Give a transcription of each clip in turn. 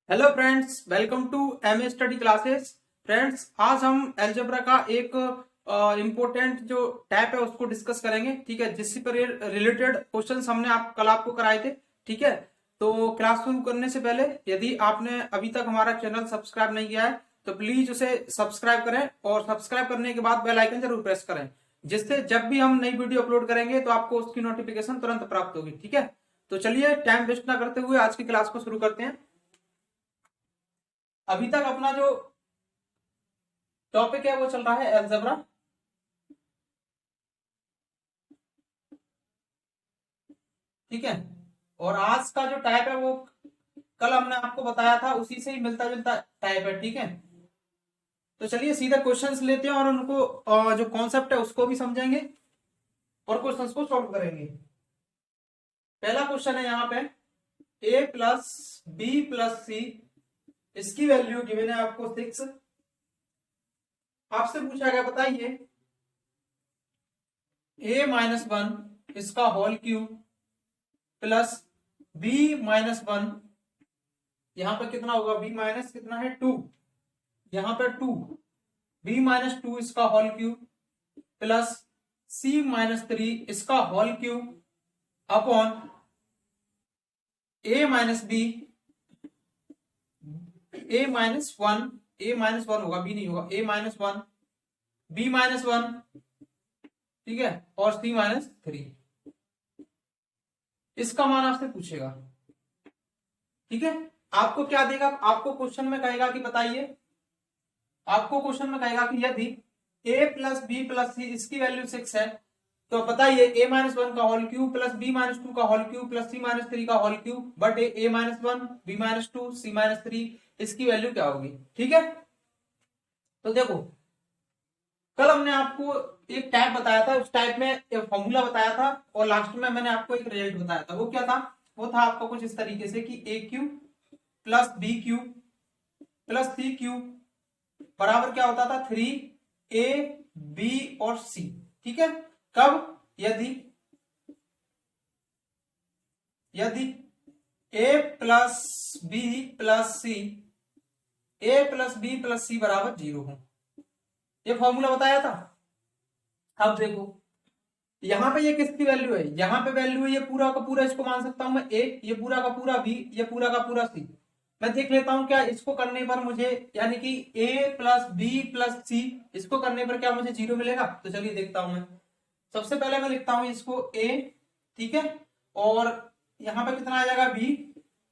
Hello friends, welcome to MA study classes. Friends, आज हम algebra का एक इम्पोर्टेंट जो टैप है उसको डिस्कस करेंगे। ठीक है, जिससे पर रिलेटेड क्वेश्चंस हमने कल आपको कराए थे। ठीक है, तो क्लास शुरू करने से पहले यदि आपने अभी तक हमारा चैनल सब्सक्राइब नहीं किया है तो प्लीज उसे सब्सक्राइब करें और सब्सक्राइब करने के बाद बेल आइकन जरूर प्रेस करें, जिससे जब भी हम नई वीडियो अपलोड करेंगे तो आपको उसकी नोटिफिकेशन तुरंत प्राप्त होगी। ठीक है, तो चलिए टाइम वेस्ट ना करते हुए आज की क्लास को शुरू करते हैं। अभी तक अपना जो टॉपिक है वो चल रहा है अलजेब्रा। ठीक है, और आज का जो टाइप है वो कल हमने आपको बताया था उसी से ही मिलता जुलता टाइप है। ठीक है, तो चलिए सीधा क्वेश्चंस लेते हैं और उनको जो कॉन्सेप्ट है उसको भी समझेंगे और क्वेश्चंस को सॉल्व करेंगे। पहला क्वेश्चन है यहाँ पे a plus B plus C, इसकी वैल्यू गिवन है आपको 6। आपसे पूछा गया बताइए a माइनस वन इसका whole cube plus b minus one, यहां पर कितना होगा b माइनस कितना है 2, यहां पर 2, b माइनस 2 इसका whole cube plus c minus 3 इसका whole cube upon a minus b, a minus one, a minus one होगा b नहीं होगा, a minus one, b minus one, ठीक है, और c माइनस 3, इसका मान आपसे पूछेगा। ठीक है, आपको क्या देगा, आपको क्वेश्चन में कहेगा कि बताइए, आपको क्वेश्चन में कहेगा कि यदि a plus B plus C इसकी वैल्यू 6 है तो बताइए a माइनस वन का whole cube plus b minus two का whole cube plus c minus 3 का whole cube but a minus one, b minus two, c minus 3, इसकी value क्या होगी। ठीक है, तो देखो कल हमने आपको एक टाइप बताया था, उस टाइप में एक फॉर्मूला बताया था और लास्ट में मैंने आपको एक रिजल्ट बताया था। वो क्या था, वो था आपका कुछ इस तरीके से कि a cube plus B cube plus C cube बराबर क्या होता था 3a b और c। ठीक है, कब, यदि यदि a plus B plus C, a plus B plus C बराबर 0 हो, ये फॉर्मूला बताया था। अब देखो यहां पे ये किसकी वैल्यू है, यहां पे वैल्यू है ये पूरा का पूरा, इसको मान सकता हूं मैं a, ये पूरा का पूरा b, ये पूरा का पूरा c। मैं देख लेता हूं क्या इसको करने पर मुझे, यानी कि a प्लस बी प्लस सी, इसको करने पर क्या मुझे 0 मिलेगा। तो चलिए देखता हूं मैं, सबसे पहले मैं लिखता हूं इसको a, ठीक है, और यहां पे कितना आ जाएगा b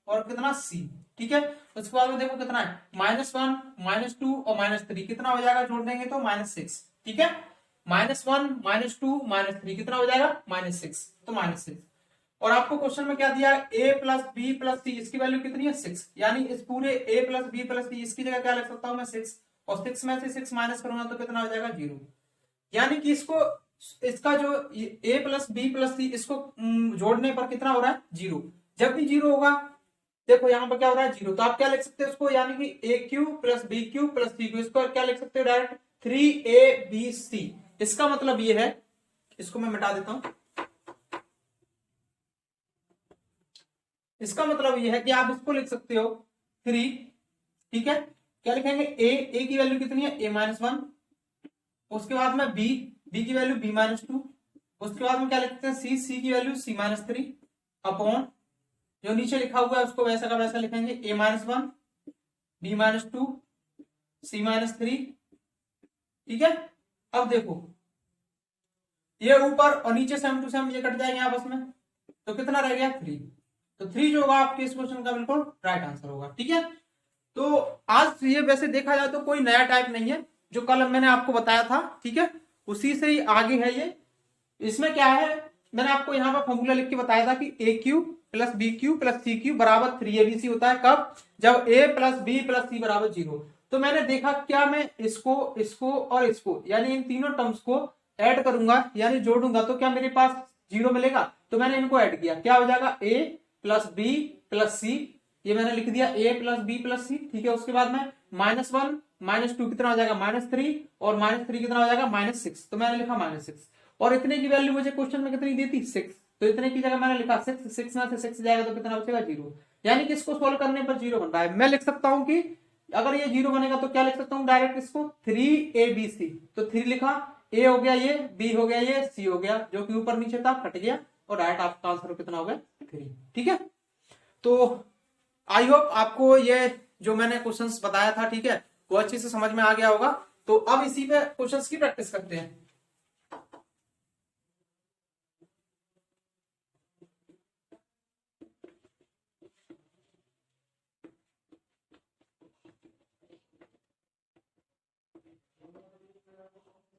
और कितना c। ठीक है, उसके बाद में देखो कितना है -1, -2 और -3, कितना हो जाएगा जोड़ देंगे तो -6। ठीक है, -1, -2, -3 कितना हो जाएगा -6, तो -6। और आपको क्वेश्चन में क्या दिया, a plus B plus C, इसकी वैल्यू कितनी है 6, यानी इस पूरे a plus B plus C इसकी जगह क्या लिख सकता हूं मैं 6, और 6 में से 6 माइनस करूंगा तो कितना हो जाएगा 0। यानी कि इसको, इसका जो a प्लस बी प्लस सी इसको जोड़ने पर कितना हो रहा है 0। जब भी 0 होगा, देखो यहाँ पर क्या हो रहा है 0, तो आप क्या लिख सकते हो इसको, यानी कि a cube plus B cube plus C cube, इसको क्या लिख सकते हो डायरेक्ट 3abc। इसका मतलब ये है, इसको मैं मिटा देता हूं, इसका मतलब ये है कि आप इसको लिख सकते हो 3। ठीक है, क्या लिखेंगे a की वैल्यू कितनी है a माइनस वन, उसके बाद में b की वैल्यू b माइनस टू, उसके बाद में क्या लिखते हैं c की वैल्यू c माइनस 3 अपॉन जो नीचे लिखा हुआ है उसको वैसा का वैसा लिखेंगे a minus one, b minus two, c minus 3। ठीक है, अब देखो ये ऊपर और नीचे सेम टू सेम ये कट जाएंगे आपस में, तो कितना रह गया 3, तो 3 जो होगा आपके इस क्वेश्चन का बिल्कुल राइट आंसर होगा। ठीक है, तो आज ये वैसे देखा जाए तो कोई नया टाइप नहीं है, जो कल मैंने आपको बताया था। ठीक है, उसी से ही आगे है ये। इसमें क्या है, मैंने आपको यहाँ पर फॉर्मूला लिख के बताया था कि a cube plus B cube plus C cube बराबर 3abc होता है, कब, जब a plus B plus C बराबर 0। तो मैंने देखा क्या मैं इसको इसको और इसको यानी इन तीनों टर्म्स को ऐड करूंगा यानी जोड़ूंगा तो क्या मेरे पास 0 मिलेगा, तो मैंने इनको ऐड किया, क्या हो जाएगा a प्लस बी प्लस सी, ये मैंने लिख दिया a प्लस बी प्लस सी। ठीक है, उसके बाद में -1, -2 कितना हो जाएगा -3 और -3 कितना हो जाएगा -6, तो मैंने लिखा -6। और इतने की वैल्यू मुझे क्वेश्चन में कितनी दी थी 6, तो इतने की जगह मैंने लिखा 6, 6 में से 6 जाएगा तो कितना बचेगा 0। यानी कि इसको सोल्व करने पर 0 बन रहा है। मैं लिख सकता हूं कि अगर ये 0 बनेगा तो क्या लिख सकता हूँ डायरेक्ट इसको 3ABC। तो 3 लिखा, ए हो गया ये, बी हो गया ये, सी हो गया, जो कि ऊपर नीचे था कट गया और डायरेक्ट आपका आंसर कितना हो गया 3। ठीक है, तो आई होप आपको ये जो मैंने क्वेश्चंस बताया था, ठीक है, वो अच्छे से समझ में आ गया होगा। तो अब इसी पे क्वेश्चंस की प्रैक्टिस करते हैं।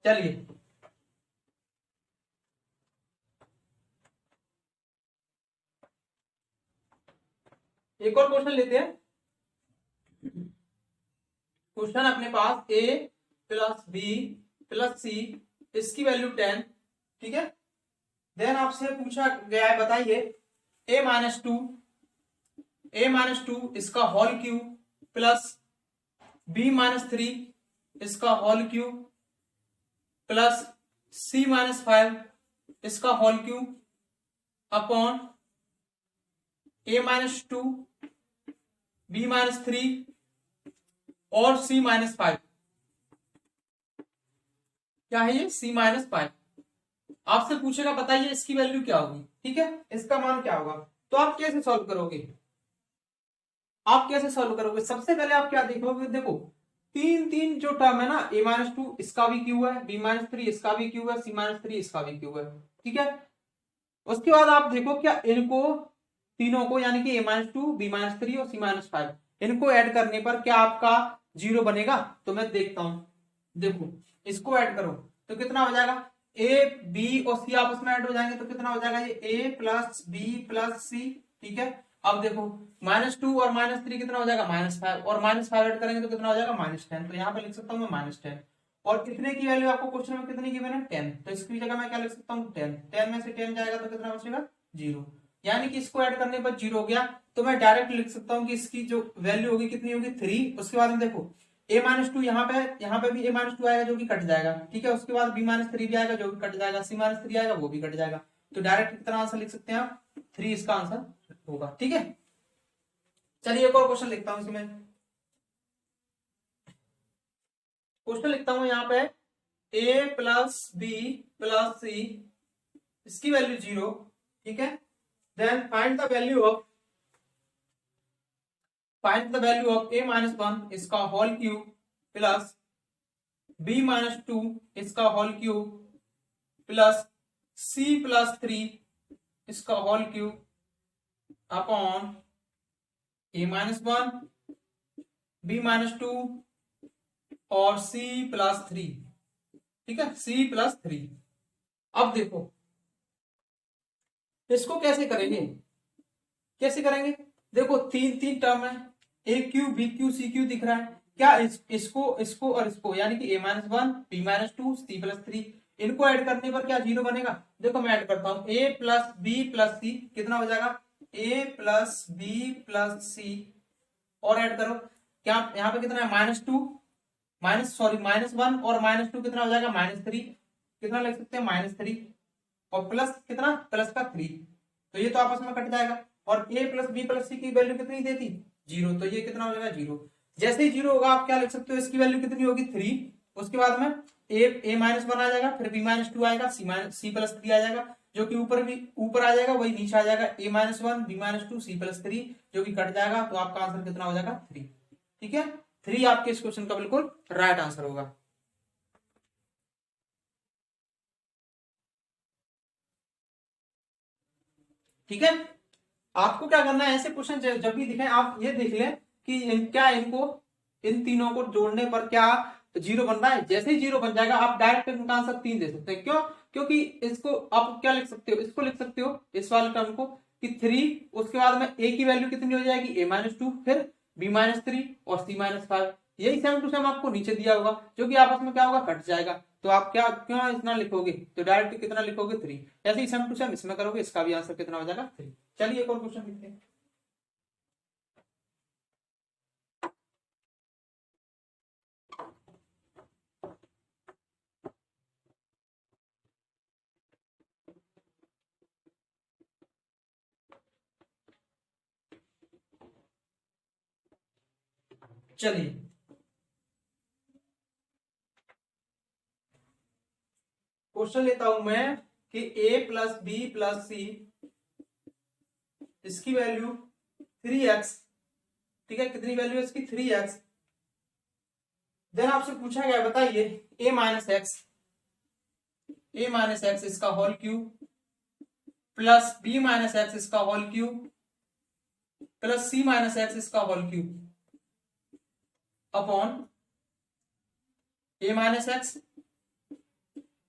चलिए एक और क्वेश्चन लेते हैं। क्वेश्चन अपने पास a plus B plus C, इसकी वैल्यू 10, ठीक है। देन आपसे पूछा गया है, बताइए a-2 इसका होल क्यूब प्लस b-3 इसका होल क्यूब प्लस c-5 इसका whole cube upon a-2 b-3 और c-5। क्या है ये c-5। आपसे पूछेगा बताइए इसकी वैल्यू क्या होगी, ठीक है, इसका मान क्या होगा। तो आप कैसे सॉल्व करोगे, सबसे पहले आप क्या देखोगे, देखो तीन तीन जो टर्म है ना, a-2 इसका भी क्यू है, b-3 इसका भी क्यू है, c-3 इसका भी क्यू है, ठीक है। उसके बाद आप देखो क्या इनको तीनों को, यानी कि a-2 b-3 और c-5, इनको ऐड करने पर क्या आपका 0 बनेगा। तो मैं देखता हूं, देखो इसको ऐड करो तो कितना हो जाएगा, ए बी और सी आपस में ऐड हो जाएंगे तो कितना हो जाएगा, ये ए प्लस बी प्लस सी, ठीक है। अब देखो -2 और -3 कितना हो जाएगा, -5, और -5 ऐड करेंगे तो कितना हो जाएगा, -10। तो यहाँ पे लिख सकता हूँ मैं -10, और कितने की वैल्यू आपको क्वेश्चन में कितनी गिवन है, 10। तो इसकी जगह मैं क्या लिख सकता हूँ 10, 10 में से 10 जाएगा तो कितना बचेगा 0, यानी कि इसको ऐड करने पर 0 हो गया। तो मैं डायरेक्ट लिख सकता हूँ कि इसकी जो वैल्यू होगी कितनी होगी 3। उसके बाद में देखो a-2 यहाँ पे भी a-2 आएगा जो कि कट जाएगा, ठीक है। उसके बाद b-3 भी आएगा जो भी कट जाएगा, c-3 आएगा वो भी कट जाएगा। तो डायरेक्ट कितना आंसर लिख सकते हैं आप, 3 इसका आंसर होगा, ठीक है। चलिए एक और क्वेश्चन लिखता हूं इसमें, क्वेश्चन लिखता हूं यहाँ पे a plus B plus C, इसकी वैल्यू 0, ठीक है। Then find the value of a-1 इसका होल क्यूब प्लस b-2 इसका होल क्यूब प्लस c+3 इसका whole cube upon a-1 b-2 और c+3, ठीक है, c+3। अब देखो इसको कैसे करेंगे, देखो तीन तीन टर्म है, A cube B cube C cube दिख रहा है, क्या इसको और इसको, यानी कि a-1 b-2 c+3, इनको ऐड करने पर क्या 0 बनेगा। देखो मैं ऐड करता हूं a प्लस बी प्लस सी, कितना हो जाएगा a प्लस बी प्लस सी, और ऐड करो क्या यहाँ पे कितना है -2 -1 और -2 कितना हो जाएगा -3, कितना लिख सकते हैं -3, और प्लस कितना प्लस का 3, तो ये तो आपस में कट जाएगा। और a plus B plus C की वैल्यू कितनी देती 0, तो ये कितना हो जाएगा 0। जैसे ही 0 होगा आप क्या लिख सकते हो, इसकी वैल्यू कितनी होगी 3। उसके बाद में a-1 आ जाएगा, फिर b-2 आएगा, c+3 आ जाएगा, जो कि ऊपर आ जाएगा वही नीचे आ जाएगा, a-1 b-2 c+3, जो कि कट जाएगा। तो आपका आंसर कितना हो जाएगा 3, ठीक है। 3 आपके इस क्वेश्चन का बिल्कुल राइट आंसर होगा, ठीक है। आपको क्या करना है, ऐसे क्वेश्चन जब भी दिखे आप ये देख लें कि क्या इनको इन तीनों को जोड़ने पर क्या 0 बन रहा है। जैसे ही 0 बन जाएगा आप डायरेक्ट इनका आंसर 3 दे सकते हैं, क्यों, क्योंकि इसको आप क्या लिख सकते हो, इसको लिख सकते हो इस वाले टर्म को कि 3, उसके बाद में a की वैल्यू कितनी हो जाएगी a-2, फिर b-3 और c-5, यही सेम टू सेम आपको नीचे दिया होगा, जो कि आपस में क्या होगा कट जाएगा। तो आप क्या क्यों इतना लिखोगे, तो डायरेक्ट कितना लिखोगे 3, ऐसे ही सेम टू सेम इसमें करोगे, इसका भी आंसर कितना हो जाएगा 3। चलिए एक और क्वेश्चन लिखते हैं। चलिए क्वेश्चन लेता हूं मैं कि a plus B plus C इसकी वैल्यू 3x, ठीक है, कितनी वैल्यू है इसकी 3x। देन आपसे पूछा गया बताइए a माइनस एक्स इसका whole cube plus b minus X इसका whole cube plus c minus X इसका whole cube upon a minus X,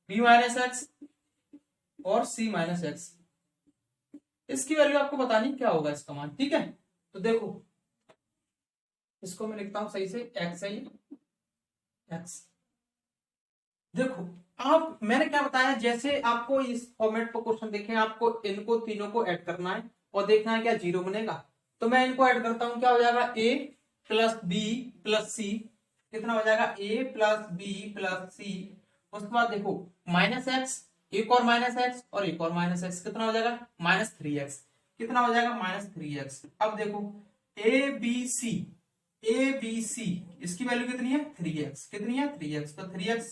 b minus X और c माइनस एक्स। इसकी वैल्यू आपको बतानी क्या होगा इसका मान, ठीक है। तो देखो इसको मैं लिखता हूं सही से, एक्स है ये एक्स। देखो आप, मैंने क्या बताया, जैसे आपको इस फॉर्मेट पर क्वेश्चन देखें, आपको इनको तीनों को ऐड करना है और देखना है क्या जीरो बनेगा। तो मैं इनको ऐड करता हूं, क्या हो जाएगा a प्लस बी प्लस सी, कितना हो जाएगा a प्लस बी प्लस सी। उसके बाद देखो माइनस एक्स, एक और माइनस एक्स और एक और माइनस एक्स, कितना हो जाएगा माइनस 3x, कितना हो जाएगा माइनस 3x। अब देखो ए बी सी इसकी वैल्यू कितनी है 3x, कितनी है 3x, तो 3x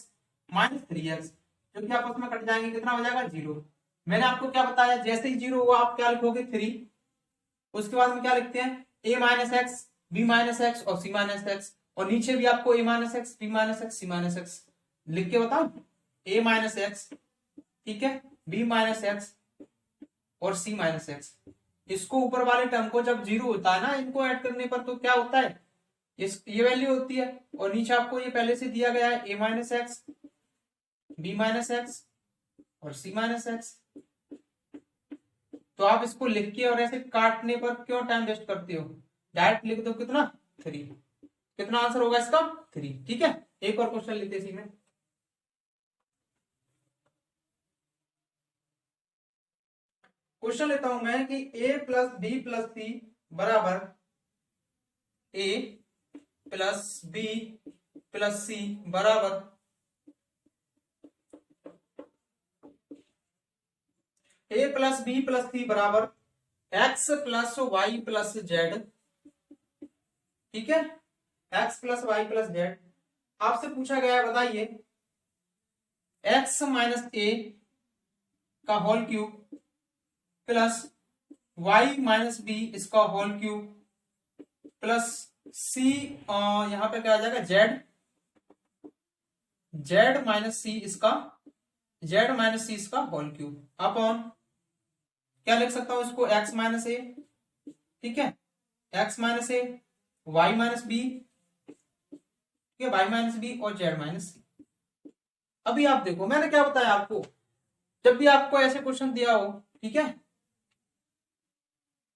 माइनस 3x जो कि आपस में कट जाएंगे, कितना हो जाएगा जीरो। मैंने आपको क्या बताया, जैसे ही जीरो होगा आप क्या लिखोगे 3, उसके बाद में क्या लिखते हैं a minus X, B minus X और c माइनस एक्स, और नीचे भी आपको a minus X, b minus X, c minus X लिख के बताओ, a माइनस एक्स, ठीक है, b माइनस एक्स और c माइनस एक्स। इसको ऊपर वाले टर्म को जब जीरो होता है ना, इनको ऐड करने पर तो क्या होता है, ये वैल्यू होती है, और नीचे आपको ये पहले से दिया गया है a minus X, b minus X और c माइनस एक्स। तो आप इसको लिख के और ऐसे काटने पर क्यों टाइम वेस्ट करते हो, डायरेक्ट लिख दो, कितना 3, कितना आंसर होगा इसका 3, ठीक है। एक और क्वेश्चन लेते इसी में, क्वेश्चन लेता हूं मैं कि a plus B plus C बराबर a plus B plus C बराबर a plus B plus C बराबर x plus Y plus Z, ठीक है, x plus Y plus Z. आपसे पूछा गया है बताइए x माइनस ए का whole cube plus y minus B इसका होल क्यूब प्लस c, यहां पे क्या आ जाएगा z माइनस सी इसका होल क्यूब अपॉन, क्या लिख सकता हूं इसको x माइनस ए, ठीक है, x माइनस ए, वाई माइनस बी, ठीक है, वाई माइनस बी और z माइनस सी। अभी आप देखो मैंने क्या बताया आपको, जब भी आपको ऐसे क्वेश्चन दिया हो, ठीक है,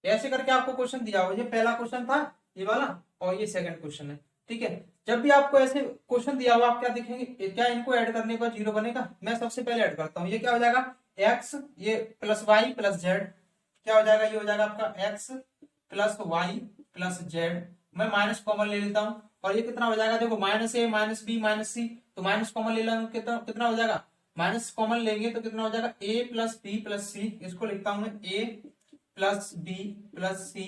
ऐसे करके आपको क्वेश्चन दिया हो, ये पहला क्वेश्चन था ये वाला और ये सेकंड क्वेश्चन है, ठीक है। जब भी आपको ऐसे क्वेश्चन दिया हो आप क्या देखेंगे, क्या इनको ऐड करने पर जीरो बनेगा। मैं सबसे पहले ऐड करता हूं, ये क्या हो जाएगा x, ये प्लस वाई प्लस जेड, क्या हो जाएगा, ये हो जाएगा आपका x plus Y plus Z. मैं माइनस कॉमन ले लेता हूं और ये कितना हो जाएगा, देखो minus A minus B minus C, तो माइनस कॉमन ले लेंगे कितना हो जाएगा, माइनस कॉमन लेंगे तो कितना हो जाएगा a प्लस बी प्लस सी, इसको लिखता हूं मैं a प्लस बी प्लस सी।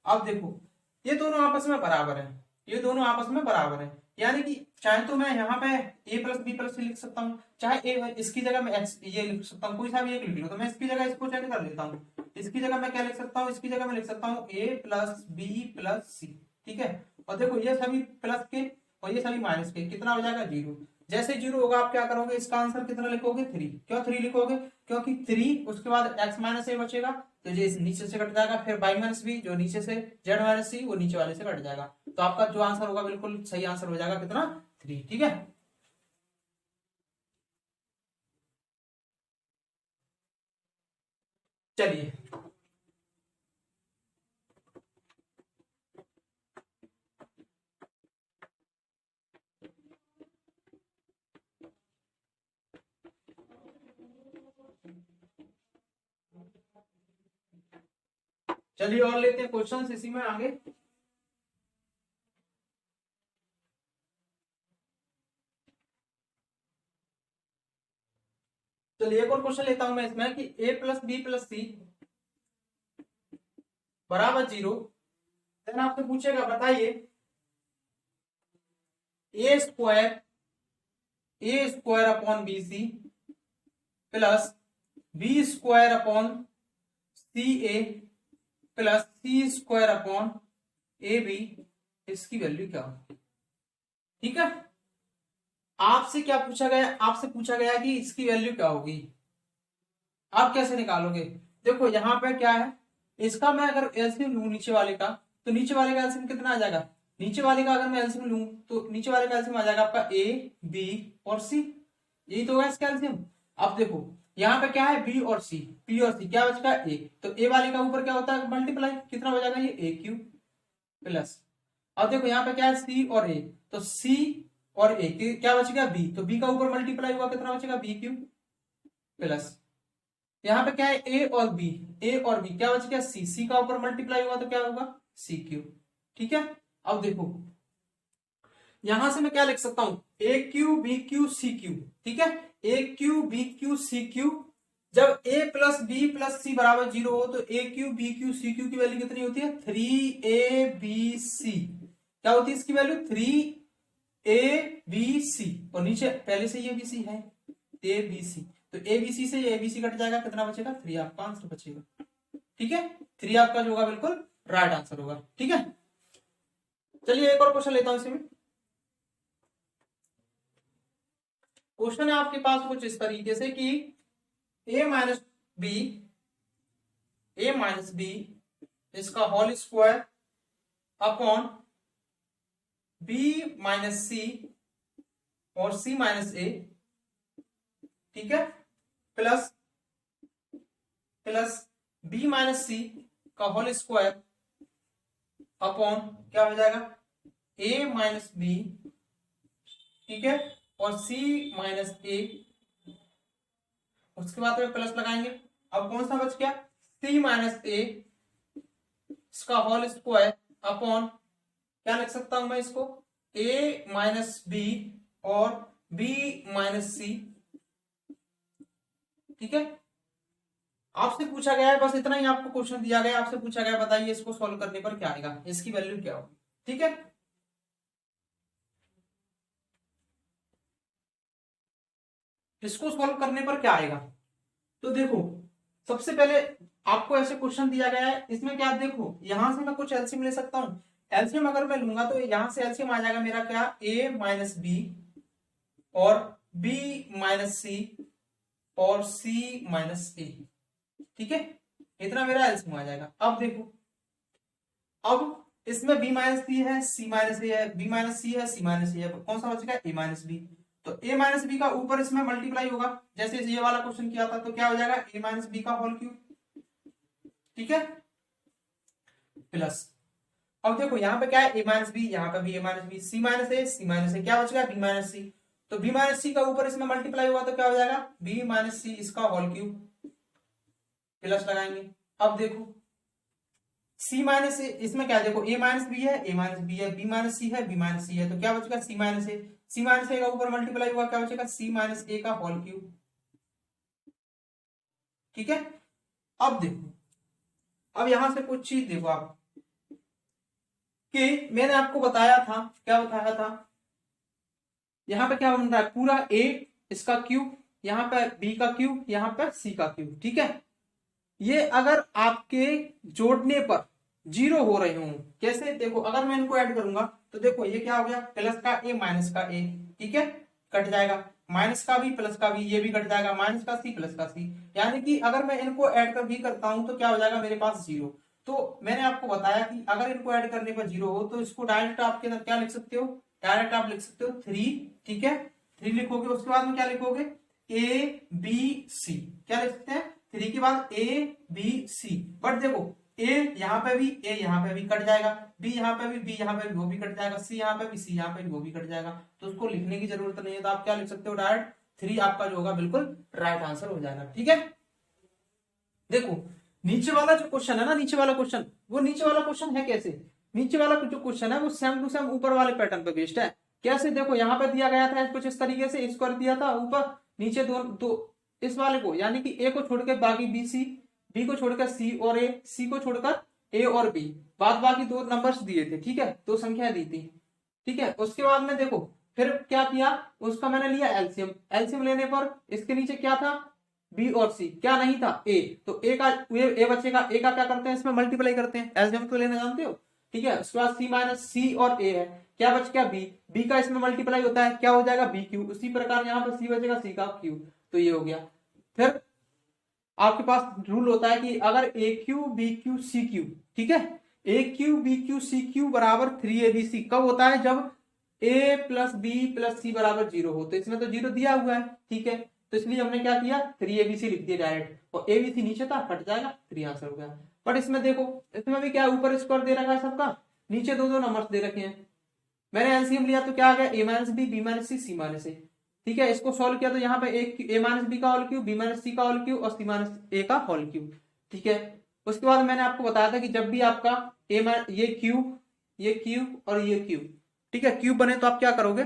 अब देखो ये दोनों आपस में बराबर है, ये दोनों आपस में बराबर है, यानी कि चाहे तो मैं यहाँ पे a प्लस बी प्लस सी लिख सकता हूँ, चाहे a इसकी जगह मैं x ये लिख सकता हूँ, कोई सा भी एक लिख लो। तो मैं इसकी जगह इसको चेंज कर लेता हूँ, इसकी जगह मैं क्या लिख सकता हूँ, इसकी जगह मैं लिख सकता हूँ a प्लस बी प्लस सी, ठीक है। और देखो ये सभी प्लस के और ये सभी माइनस के, कितना हो जाएगा जीरो। जैसे जीरो होगा आप क्या करोगे, इसका आंसर कितना लिखोगे 3। क्यों 3 लिखोगे, क्योंकि 3 उसके बाद x माइनस ए बचेगा तो ये नीचे से कट जाएगा, फिर y माइनस बी जो नीचे से z माइनस सी वो नीचे वाले से कट जाएगा, तो आपका जो आंसर होगा बिल्कुल सही आंसर हो जाएगा कितना 3, ठीक है। चलिए चलिए और लेते हैं क्वेश्चन इसी में आगे। चलिए एक और क्वेश्चन लेता हूं मैं इसमें कि a plus B plus C बराबर 0। देन आपसे पूछेगा बताइए A square upon B C plus B square upon C A plus C square upon A B, इसकी वैल्यू क्या हो। ठीक है, आपसे क्या पूछा गया, आपसे पूछा गया कि इसकी वैल्यू क्या होगी, आप कैसे निकालोगे। देखो यहां पे क्या है, इसका मैं अगर एलसीएम लूं नीचे वाले का, तो नीचे वाले का एलसीएम कितना आ जाएगा, नीचे वाले का अगर मैं एलसीएम लूं तो नीचे वाले का एलसीएम आ जाएगा आपका ए बी और सी, यही तो होगा इसका एलसीएम। अब देखो यहाँ पे क्या है, बी और सी, पी और सी, क्या बचेगा ए, तो ए वाले का ऊपर क्या होता है मल्टीप्लाई, कितना हो जाएगा ये ए क्यू प्लस, अब देखो यहाँ पे क्या है सी और ए, तो सी और ए क्या बचेगा बी, तो बी का ऊपर मल्टीप्लाई हुआ कितना बचेगा बी क्यू प्लस, यहाँ पे क्या है ए और बी, ए और बी क्या बच गया सी, सी का ऊपर मल्टीप्लाई हुआ तो क्या होगा सी क्यू। ठीक है, अब देखो यहां से मैं क्या लिख सकता हूं, A cube B cube C cube. ठीक है, A cube B cube C cube, जब a plus B plus C बराबर 0 हो तो A cube B cube C cube की वैल्यू कितनी होती है 3abc, क्या होती है इसकी वैल्यू 3abc, और नीचे पहले से ये bc है abc, तो abc से ये abc कट जाएगा, कितना बचेगा 3, आपका आंसर बचेगा। ठीक है, 3 आपका जो होगा बिल्कुल राइट आंसर होगा। ठीक है, चलिए एक और क्वेश्चन लेता हूं इसमें। क्वेश्चन है आपके पास कुछ इस तरीके से कि a माइनस बी इसका whole square upon b minus C और c माइनस ए, ठीक है, प्लस b माइनस सी का होल स्क्वायर अपॉन क्या हो जाएगा a माइनस बी, ठीक है, और c माइनस ए, उसके बाद में प्लस लगाएंगे। अब कौन सा बच गया c माइनस ए इसका होल स्क्वायर अपॉन क्या लिख सकता हूं मैं इसको a माइनस बी और b माइनस सी। ठीक है, आपसे पूछा गया है, बस इतना ही आपको क्वेश्चन दिया गया, आपसे पूछा गया बताइए इसको सॉल्व करने पर क्या आएगा, इसकी वैल्यू क्या होगी। ठीक है, इसको सॉल्व करने पर क्या आएगा, तो देखो सबसे पहले आपको ऐसे क्वेश्चन दिया गया है, इसमें क्या देखो यहां से मैं कुछ एलसीएम ले सकता हूं, एलसीएम अगर मैं लूंगा तो यहां से एलसीएम आ जाएगा मेरा क्या a माइनस बी और b माइनस सी और c माइनस ए। ठीक है, इतना मेरा एलसीएम आ जाएगा। अब देखो अब इसमें b माइनस सी है, c माइनस ए है, b माइनस सी है, c माइनस ए है, कौन सा बचेगा a माइनस बी, तो a माइनस बी का ऊपर इसमें मल्टीप्लाई होगा, जैसे ये वाला क्वेश्चन किया था, तो क्या हो जाएगा a माइनस बी का होल क्यूब। ठीक है, प्लस अब देखो यहाँ पे क्या है a माइनस बी, यहाँ पे भी a minus B, c minus A, क्या बचेगा b माइनस सी, तो b माइनस सी का ऊपर इसमें मल्टीप्लाई हुआ तो क्या हो जाएगा b माइनस सी इसका होल क्यूब, प्लस लगाएंगे। अब देखो c माइनस ए, इसमें क्या देखो a माइनस बी है, a माइनस बी है, b माइनस सी है, b माइनस सी है, तो क्या बचेगा c minus A, c minus A का ऊपर मल्टीप्लाई हुआ क्या बचेगा c माइनस ए का होल क्यूब। ठीक है, अब देखो अब यहां से कुछ चीज देखो आप कि मैंने आपको बताया था, क्या बताया था, यहां पे क्या बन रहा है पूरा a इसका क्यूब, यहां पे b का क्यूब, यहां पे c का क्यूब। ठीक है, ये अगर आपके जोड़ने पर 0 हो रहे हों, कैसे देखो अगर मैं इनको ऐड करूंगा तो देखो ये क्या हो गया प्लस का a माइनस का a, ठीक है, कट जाएगा, माइनस का भी प्लस का भी, ये भी कट जाएगा, माइनस का c प्लस का c, यानी कि अगर मैं इनको ऐड कर भी करता हूं तो क्या हो जाएगा मेरे पास 0। तो मैंने आपको बताया कि अगर इनको ऐड करने पर 0 हो तो इसको डायरेक्ट आपके अंदर क्या लिख सकते हो, डायरेक्ट आप लिख सकते हो 3। ठीक है, 3 लिखोगे, उसके बाद में क्या लिखोगे a b c, क्या लिख सकते हैं 3 के बाद a b c, बट देखो a यहाँ पे भी, a यहाँ पे भी कट जाएगा, b यहाँ पे भी, b यहाँ पे भी वो भी कट जाएगा, c यहाँ पे भी, c यहाँ पे भी वो भी कट जाएगा, तो उसको लिखने की जरूरत नहीं है, तो आप क्या लिख सकते हो डायरेक्ट 3 आपका जो होगा बिल्कुल राइट आंसर हो जाएगा। ठीक है, देखो नीचे वाला जो क्वेश्चन है ना, नीचे वाला क्वेश्चन, वो नीचे वाला क्वेश्चन है कैसे, नीचे वाला जो क्वेश्चन है वो सेम टू सेम ऊपर वाले पैटर्न पे बेस्ड है। कैसे देखो यहाँ पे दिया गया था कुछ इस तरीके से, स्क्वायर दिया था ऊपर नीचे दो इस वाले को, यानी कि ए को छोड़कर बाकी बी सी, बी को छोड़कर सी और ए, सी को छोड़कर ए और बी, बाद बाकी 2 नंबर्स दिए थे। ठीक है, 2 संख्या दी थी। ठीक है, उसके बाद में देखो फिर क्या किया, उसका मैंने लिया एलसीएम, एलसीएम लेने पर इसके नीचे क्या था, बी और सी, क्या नहीं था, ए, तो ए का ए बचेगा, ए का क्या करते हैं इसमें मल्टीप्लाई करते हैं, एलसीएम तो लेना जानते हो, ठीक है। उसके बाद सी माइनस सी और ए है, क्या बच गया बी, बी का इसमें मल्टीप्लाई होता है, क्या हो जाएगा बी क्यू, उसी प्रकार यहाँ पर सी बचेगा सी का क्यू, तो ये हो गया। फिर आपके पास रूल होता है कि अगर A cube B cube C cube, ठीक है, A cube B cube C cube बराबर 3abc कब होता है, जब A plus B plus C बराबर 0 हो, तो इसमें तो 0 दिया हुआ है, ठीक है, तो इसलिए हमने क्या किया 3abc लिख दिया डायरेक्ट, और एबीसी नीचे था कट जाएगा, 3 आंसर हो गया। बट इसमें देखो, इसमें भी क्या ऊपर स्क्वायर दे रखा है सबका, नीचे दो दो नंबर्स दे रखे हैं, मैंने एलसीएम लिया तो क्या आ गया, ए माइनस बी माइनस सी माइनस ए, ठीक है। इसको सॉल्व किया तो यहाँ पे ए माइनस बी का होल क्यूब, बी माइनस सी का होल क्यूब और सी माइनस ए का होल क्यूब, ठीक है। उसके बाद मैंने आपको बताया था कि जब भी आपका ये क्यूब और ये क्यूब, ठीक है, क्यूब बने तो आप क्या करोगे,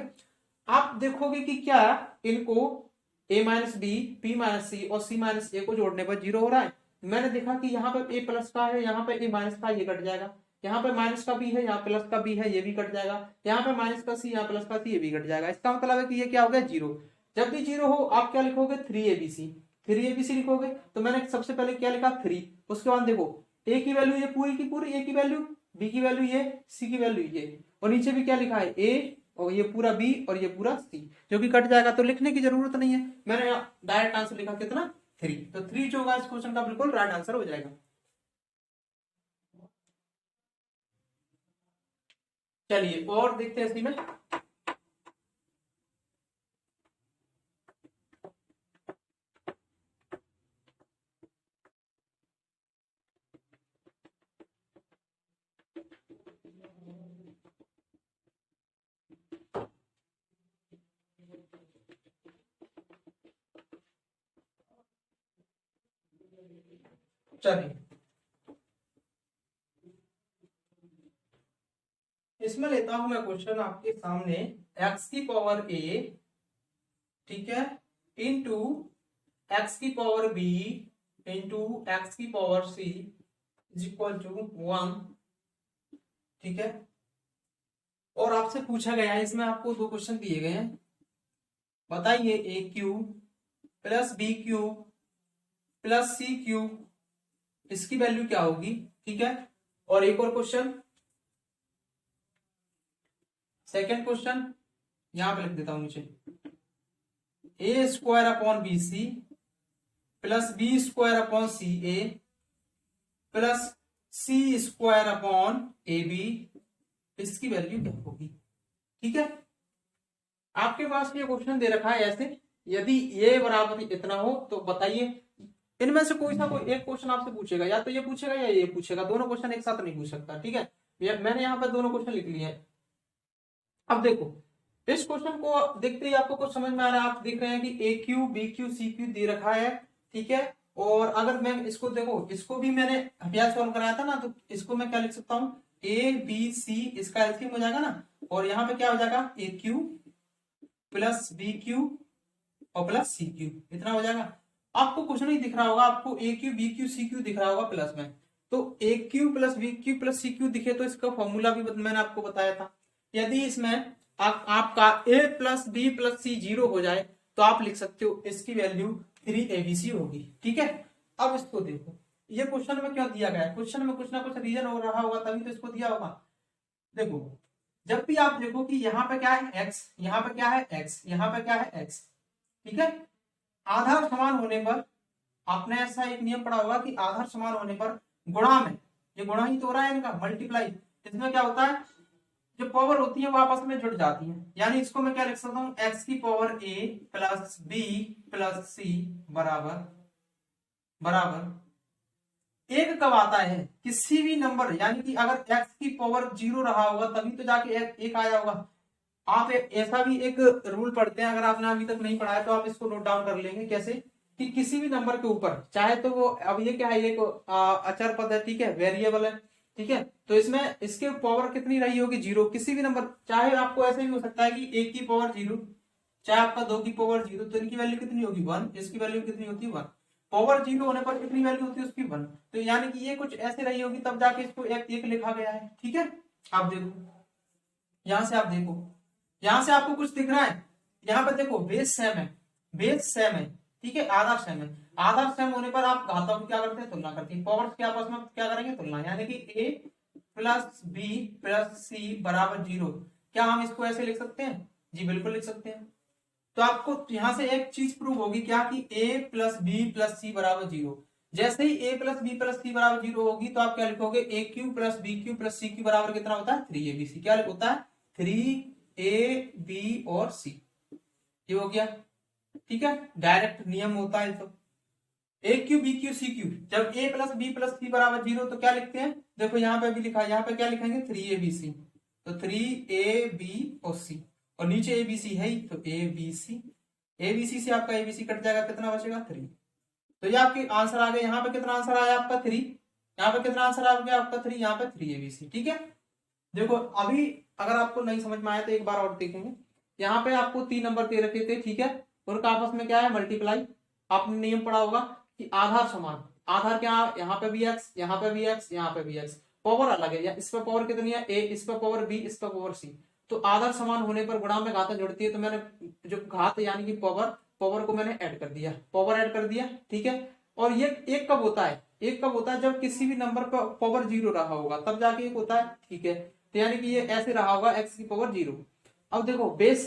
आप देखोगे कि क्या इनको ए माइनस बी माइनस सी और सी माइनस ए को जोड़ने पर 0 हो रहा है। मैंने देखा कि यहाँ पे ए प्लस का है, यहाँ पे ए माइनस का, ये कट जाएगा, यहाँ पे माइनस का बी है, यहाँ प्लस का बी है, ये भी कट जाएगा, यहाँ पे माइनस का सी, यहाँ प्लस का सी, ये भी कट जाएगा। इसका मतलब है कि ये क्या हो गया 0। जब भी 0 हो आप क्या लिखोगे 3abc लिखोगे। तो मैंने सबसे पहले क्या लिखा 3, उसके बाद देखो ए की वैल्यू ये पूरी की पूरी, ए की वैल्यू, बी की वैल्यू ये, सी की वैल्यू ये, और नीचे भी क्या लिखा है ए, और ये पूरा बी और ये पूरा सी, जो कि कट जाएगा, तो लिखने की जरूरत नहीं है, मैंने डायरेक्ट आंसर लिखा कितना 3, तो 3 जो होगा इस क्वेश्चन का बिल्कुल राइट आंसर हो जाएगा। चलिए और देखते हैं इसी में, चलिए इसमें लेता हूं मैं क्वेश्चन आपके सामने, x की पावर a, ठीक है, इंटू एक्स की पावर b इंटू एक्स की power c is equal to 1, ठीक है। और आपसे पूछा गया है, इसमें आपको दो क्वेश्चन दिए गए हैं, बताइए A cube plus B cube plus C cube इसकी वैल्यू क्या होगी, ठीक है। और एक और क्वेश्चन, सेकेंड क्वेश्चन यहां पे लिख देता हूं नीचे, A square upon B C plus B square upon C A plus C square upon A B, इसकी वैल्यू क्या होगी, ठीक है। आपके पास ये क्वेश्चन दे रखा है ऐसे, यदि ये बराबर इतना हो तो बताइए, इनमें से कोई सा कोई एक क्वेश्चन आपसे पूछेगा, या तो ये पूछेगा या ये पूछेगा, दोनों क्वेश्चन एक साथ नहीं पूछ सकता, ठीक है। मैंने यहाँ पर दोनों क्वेश्चन लिख लिए हैं। अब देखो इस क्वेश्चन को देखते ही आपको कुछ समझ में आ रहा है, आप देख रहे हैं कि A cube B cube C cube दे रखा है, ठीक है। और अगर मैं इसको देखो, इसको भी मैंने अभ्यास सॉल्व कराया था ना, तो इसको मैं क्या लिख सकता हूँ, ए बी सी, इसका एलसीएम हो जाएगा ना, और यहाँ पे क्या हो जाएगा ए क्यू प्लस बी क्यू और प्लस सी क्यू, इतना हो जाएगा। आपको कुछ नहीं दिख रहा होगा, आपको A cube B cube C cube दिख रहा होगा प्लस में, तो A cube plus B cube plus C cube दिखे तो इसका फॉर्मूला भी मैंने आपको बताया था। यदि इसमें आपका ए प्लस बी प्लस सी 0 हो जाए तो आप लिख सकते हो इसकी वैल्यू 3abc होगी, ठीक है। अब इसको देखो, ये क्वेश्चन में क्यों दिया गया है, क्वेश्चन में कुछ ना कुछ रीजन हो रहा होगा तभी तो इसको दिया होगा। देखो जब भी आप देखो कि यहाँ पे क्या है x, यहाँ पे क्या है x, यहाँ पे क्या है x, ठीक है। आधार समान होने पर आपने ऐसा एक नियम पढ़ा होगा कि आधार समान होने पर गुणा में, ये गुणा ही तो हो रहा है इनका, मल्टीप्लाई, इसमें क्या होता है जो पावर होती है वो आपस में जुड़ जाती है, यानी इसको मैं क्या लिख सकता हूँ, x की power a plus b plus c बराबर बराबर एक कब आता है, किसी भी नंबर, यानी कि अगर x की पावर 0 रहा होगा तभी तो जाके एक आया होगा। आप ऐसा भी एक रूल पढ़ते हैं, अगर आपने अभी तक नहीं पढ़ा है तो आप इसको नोट डाउन कर लेंगे, कैसे कि किसी भी नंबर के ऊपर, चाहे तो वो, अब ये क्या है, ये अचर पद है, ठीक है, वेरिएबल है, ठीक है, तो इसमें इसके पावर कितनी रही होगी 0, किसी भी नंबर, चाहे आपको ऐसे भी हो सकता है कि 1 की पावर 0, चाहे आपका 2 की पावर 0, तो इनकी वैल्यू कितनी होगी 1, इसकी वैल्यू कितनी होती है 1, पावर 0 होने पर कितनी वैल्यू होती है उसकी 1, तो यानी कि ये कुछ ऐसे रही होगी तब जाके इसको एक लिखा गया है, ठीक है। आप देखो यहां से, आप देखो यहां से आपको कुछ दिख रहा है, यहाँ पे देखो बेस सेम है, बेस सेम है, ठीक है, आधार सेम है। आधार सेम होने पर आप घातों की क्या करते हैं, तुलना करते हैं। पावर्स के आपस में क्या करेंगे, तुलना, यानी कि a plus B plus C बराबर 0। क्या हम इसको ऐसे लिख सकते हैं, जी बिल्कुल लिख सकते हैं। तो आपको यहां से एक चीज प्रूव होगी क्या, कि a plus B plus C बराबर 0। जैसे ही a plus B plus C बराबर 0 होगी तो आप क्या लिखोगे, A cube plus B cube plus C cube बराबर कितना होता है, 3abc। क्या होता है, 3ab और c। ये हो गया, ठीक है, डायरेक्ट नियम होता है। तो A cube B cube C cube, जब a plus B plus C बराबर 0 तो क्या लिखते हैं, देखो यहाँ पे भी लिखा है, यहाँ पे क्या लिखेंगे, 3abc। तो 3ab और c, और नीचे abc है ही, तो abc, abc से आपका abc कट जाएगा, कितना बचेगा, 3। तो ये आपके आंसर आ गए। यहाँ पे कितना आंसर आया आपका, 3। यहाँ पे कितना आंसर आ गया आपका, 3। यहाँ पे 3abc, ठीक है। देखो अभी अगर आपको नहीं समझ में आया तो एक बार और देखेंगे। यहाँ पे आपको 3 नंबर दे रखे थे, ठीक है, उनका आपस में क्या है, मल्टीप्लाई। आपने नियम पढ़ा होगा कि आधार समान, आधार क्या, यहाँ पे भी x, यहाँ पे भी x, यहाँ पे भी x, पावर अलग है, या इस पर पावर कितनी है, a, इस पर पावर b, इस पर पावर c। तो आधार समान होने पर गुणा में घात जुड़ती है, तो मैंने जो घात यानी कि पावर को मैंने ऐड कर दिया, पावर ऐड कर दिया, ठीक है। और ये एक कब होता है, एक कब होता है, जब किसी भी नंबर पर पावर 0 रहा होगा, तब जाके एक होता है, ठीक है। तो यानी कि ये ऐसे रहा होगा x की पावर 0। अब देखो base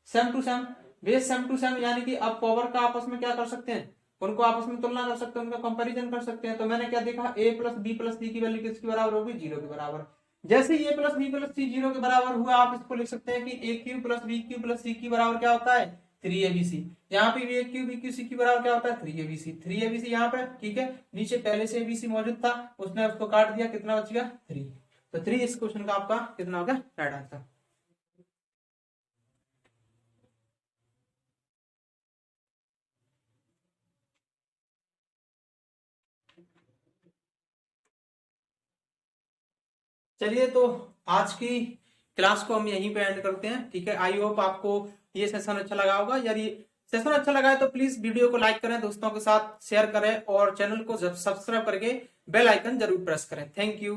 same to same, base same to same, यानी कि अब पावर का आपस में क्या कर सकते हैं, उनको आपस में तुलना कर सकते हैं, उनका कंपैरिजन कर सकते हैं। तो मैंने क्या देखा, a plus B plus C की वैल्यू किसके बराबर होगी, 0 के बराबर। जैसे ही a प्लस बी प्लस सी 0 के बराबर हुआ, आप इसको लिख सकते हैं कि a cube plus B cube plus C की बराबर क्या होता है, 3abc। यहाँ पे भी a cube B cube C की बराबर क्या होता है, 3abc। 3abc यहाँ पे, ठीक है, नीचे पहले से abc मौजूद था, उसने उसको काट दिया, कितना बच गया, 3। तो 3 इस क्वेश्चन का आपका कितना होगा, राइट आंसर। चलिए, तो आज की क्लास को हम यहीं पे एंड करते हैं, ठीक है। आई होप आपको ये सेशन अच्छा लगा होगा। यदि सेशन अच्छा लगा है तो प्लीज वीडियो को लाइक करें, दोस्तों के साथ शेयर करें, और चैनल को सब्सक्राइब करके बेल आइकन जरूर प्रेस करें। Thank you.